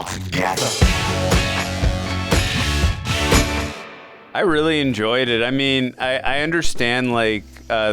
all together. I really enjoyed it. I mean, I understand, like,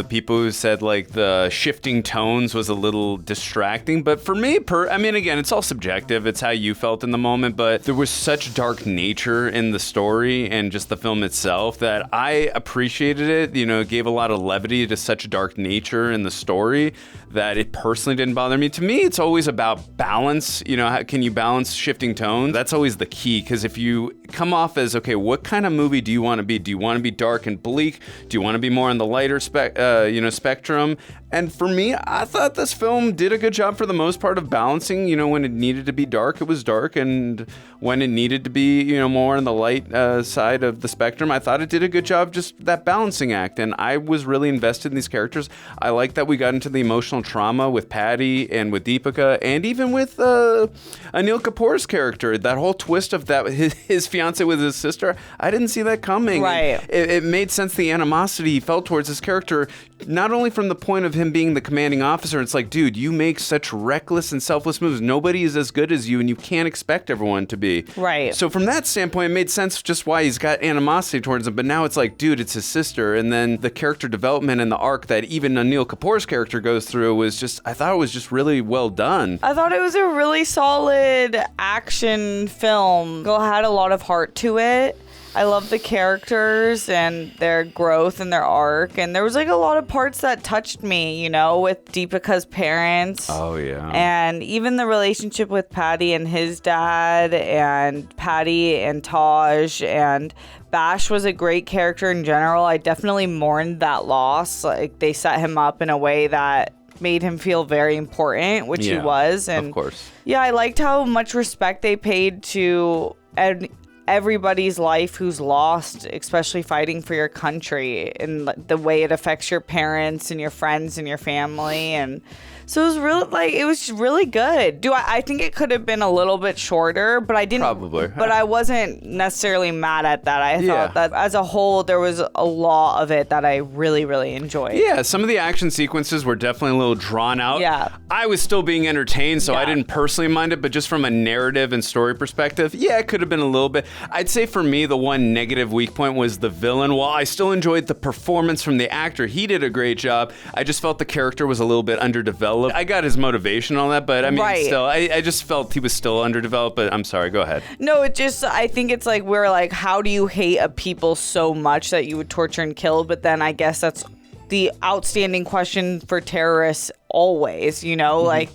people who said, like, the shifting tones was a little distracting. But for me, I mean, again, it's all subjective. It's how you felt in the moment. But there was such dark nature in the story and just the film itself that I appreciated it. You know, it gave a lot of levity to such a dark nature in the story that it personally didn't bother me. To me, it's always about balance. You know, how can you balance shifting tones? That's always the key. Because if you come off as, okay, what kind of movie do you want to be? Do you want to be dark and bleak? Do you want to be more on the lighter spectrum? And for me, I thought this film did a good job for the most part of balancing. You know, when it needed to be dark, it was dark, and when it needed to be, you know, more on the light side of the spectrum, I thought it did a good job, just that balancing act. And I was really invested in these characters. I like that we got into the emotional trauma with Patty and with Deepika, and even with Anil Kapoor's character. That whole twist of that his fiance with his sister, I didn't see that coming. Right. It made sense, the animosity he felt towards his character, not only from the point of him being the commanding officer. It's like, dude, you make such reckless and selfless moves. Nobody is as good as you, and you can't expect everyone to be. Right. So from that standpoint, it made sense just why he's got animosity towards him. But now it's like, dude, it's his sister. And then the character development and the arc that even Anil Kapoor's character goes through was just, I thought it was just really well done. I thought it was a really solid action film. It had a lot of heart to it. I love the characters and their growth and their arc. And there was like a lot of parts that touched me, you know, with Deepika's parents. Oh, yeah. And even the relationship with Patty and his dad, and Patty and Taj, and Bash was a great character in general. I definitely mourned that loss. Like, they set him up in a way that made him feel very important, which he was. And of course. Yeah, I liked how much respect they paid to everybody's life who's lost, especially fighting for your country, and the way it affects your parents and your friends and your family. And so it was really good. I think it could have been a little bit shorter, but I didn't. Probably. But I wasn't necessarily mad at that. I thought that as a whole, there was a lot of it that I really, really enjoyed. Yeah, some of the action sequences were definitely a little drawn out. Yeah. I was still being entertained, so I didn't personally mind it, but just from a narrative and story perspective, yeah, it could have been a little bit. I'd say for me, the one negative weak point was the villain. While I still enjoyed the performance from the actor, he did a great job, I just felt the character was a little bit underdeveloped. I got his motivation and all that, but I mean, still, I just felt he was still underdeveloped, but I'm sorry, go ahead. No, I think it's like, we're like, how do you hate a people so much that you would torture and kill? But then I guess that's the outstanding question for terrorists always, you know, like,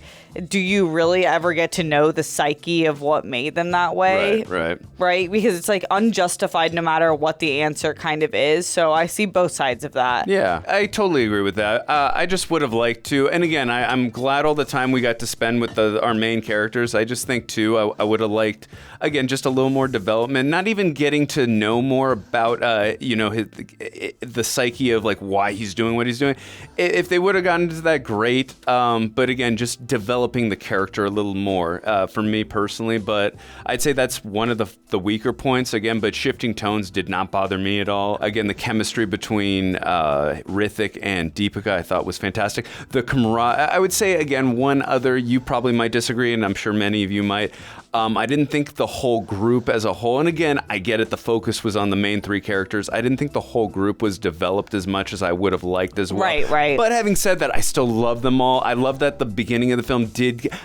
do you really ever get to know the psyche of what made them that way? Right? Because it's like unjustified no matter what the answer kind of is. So I see both sides of that. Yeah, I totally agree with that. I just would have liked to, and again, I'm glad all the time we got to spend with our main characters. I just think too, I would have liked, again, just a little more development, not even getting to know more about, the psyche of like why he's doing what he's doing. If they would have gotten into that, great. But again, just developing the character a little more for me personally. But I'd say that's one of the weaker points again, but shifting tones did not bother me at all. Again, the chemistry between Hrithik and Deepika I thought was fantastic. The camaraderie, I would say again, one other, you probably might disagree, and I'm sure many of you might. I didn't think the whole group as a whole, and again, I get it, the focus was on the main three characters. I didn't think the whole group was developed as much as I would have liked as well. Right. But having said that, I still love them all. I love that the beginning of the film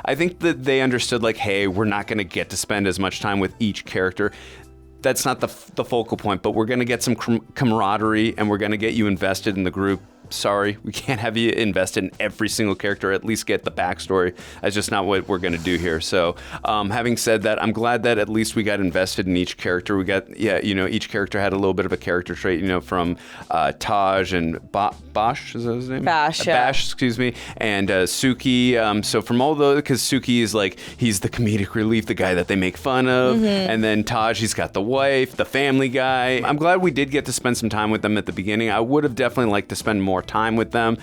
I think that they understood, like, hey, we're not going to get to spend as much time with each character. That's not the focal point, but we're going to get some camaraderie, and we're going to get you invested in the group. Sorry, we can't have you invested in every single character, at least get the backstory. That's just not what we're going to do here. So having said that, I'm glad that at least we got invested in each character. We got, each character had a little bit of a character trait, from Taj and Bash, is that his name? Bash, Bash, excuse me, and Suki. So from all those, because Suki is like, he's the comedic relief, the guy that they make fun of. And then Taj, he's got the wife, the family guy. I'm glad we did get to spend some time with them at the beginning. I would have definitely liked to spend more more time with them.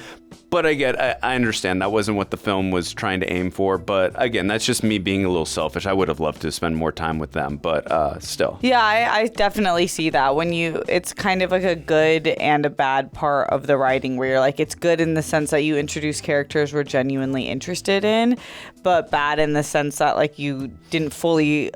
But I understand that wasn't what the film was trying to aim for. But again, that's just me being a little selfish. I would have loved to spend more time with them, but still. Yeah, I definitely see that. It's kind of like a good and a bad part of the writing where you're like, it's good in the sense that you introduce characters we're genuinely interested in, but bad in the sense that like you didn't fully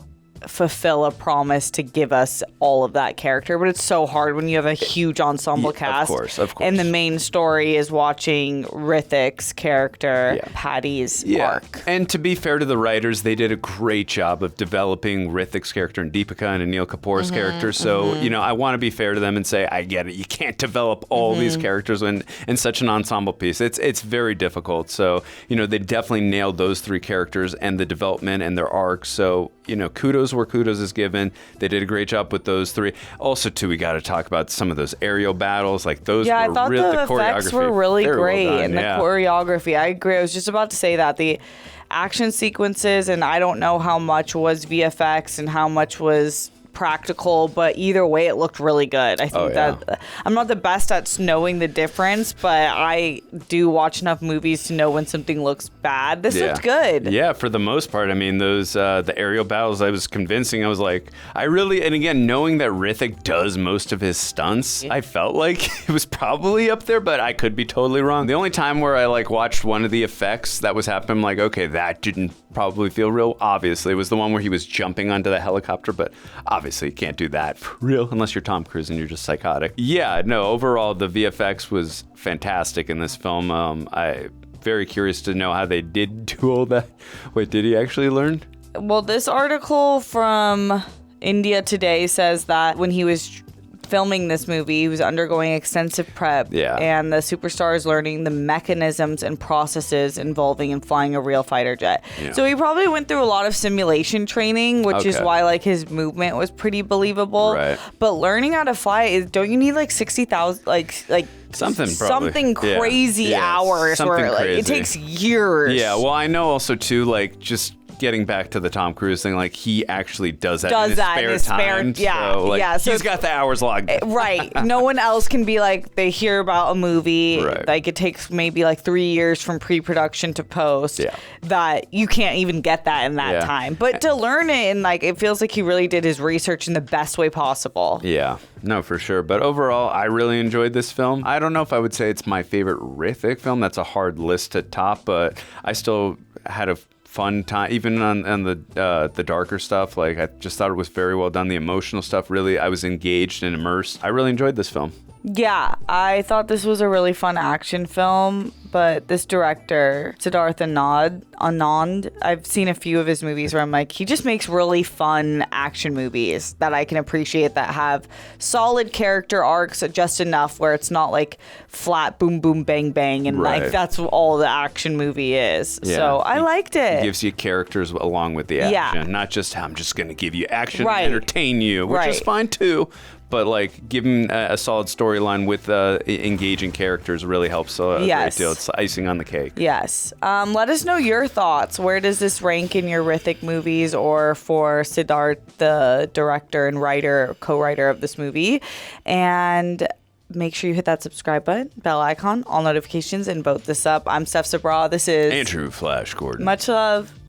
fulfill a promise to give us all of that character. But it's so hard when you have a huge ensemble cast. Of course. And the main story is watching Hrithik's character, Patty's arc. And to be fair to the writers, they did a great job of developing Hrithik's character and Deepika and Anil Kapoor's character. So, I want to be fair to them and say, I get it. You can't develop all these characters in such an ensemble piece. It's very difficult. So, they definitely nailed those 3 characters and the development and their arcs. So, kudos where kudos is given. They did a great job with those 3. Also, too, we got to talk about some of those aerial battles. Like those were I thought really, the effects were really great, well and the choreography. I agree. I was just about to say that the action sequences, and I don't know how much was VFX and how much was practical, but either way it looked really good. I think that I'm not the best at knowing the difference, but I do watch enough movies to know when something looks bad. This looked good. Yeah, for the most part. I mean, those the aerial battles, I was convincing. I was like, and again, knowing that Hrithik does most of his stunts, I felt like it was probably up there, but I could be totally wrong. The only time where I watched one of the effects that was happening, I'm like, okay, that didn't probably feel real. Obviously, it was the one where he was jumping onto the helicopter, but obviously you can't do that for real unless you're Tom Cruise and you're just psychotic. Yeah, no, overall the VFX was fantastic in this film. I'm very curious to know how they did do all that. Wait, did he actually learn? Well, this article from India Today says that when he was filming this movie, he was undergoing extensive prep, and the superstar is learning the mechanisms and processes involving in flying a real fighter jet. So he probably went through a lot of simulation training, which is why his movement was pretty believable. Right. But learning how to fly don't you need 60,000 something crazy hours something where crazy. It takes years. Yeah, well, I know also too, just getting back to the Tom Cruise thing, he actually does that in his spare time. So he's got the hours logged. Right. No one else can be they hear about a movie, it takes maybe 3 years from pre-production to post, that you can't even get that in that time. But to learn it, and it feels like he really did his research in the best way possible. Yeah, no, for sure. But overall, I really enjoyed this film. I don't know if I would say it's my favorite Hrithik film. That's a hard list to top, but I still had a fun time, even on the darker stuff. I just thought it was very well done. The emotional stuff, really, I was engaged and immersed. I really enjoyed this film. Yeah, I thought this was a really fun action film, but this director, Siddharth Anand, I've seen a few of his movies where I'm like, he just makes really fun action movies that I can appreciate, that have solid character arcs just enough where it's not flat boom boom bang bang and that's all the action movie is. Yeah. So I liked it. It gives you characters along with the action, not just I'm just going to give you action and entertain you, which is fine too. But give him a solid storyline with engaging characters really helps a great deal. It's icing on the cake. Yes. Let us know your thoughts. Where does this rank in your Hrithik movies, or for Siddharth, the director and co-writer of this movie? And make sure you hit that subscribe button, bell icon, all notifications, and vote this up. I'm STEPH SABRAW. This is Andrew Flash Gordon. Much love.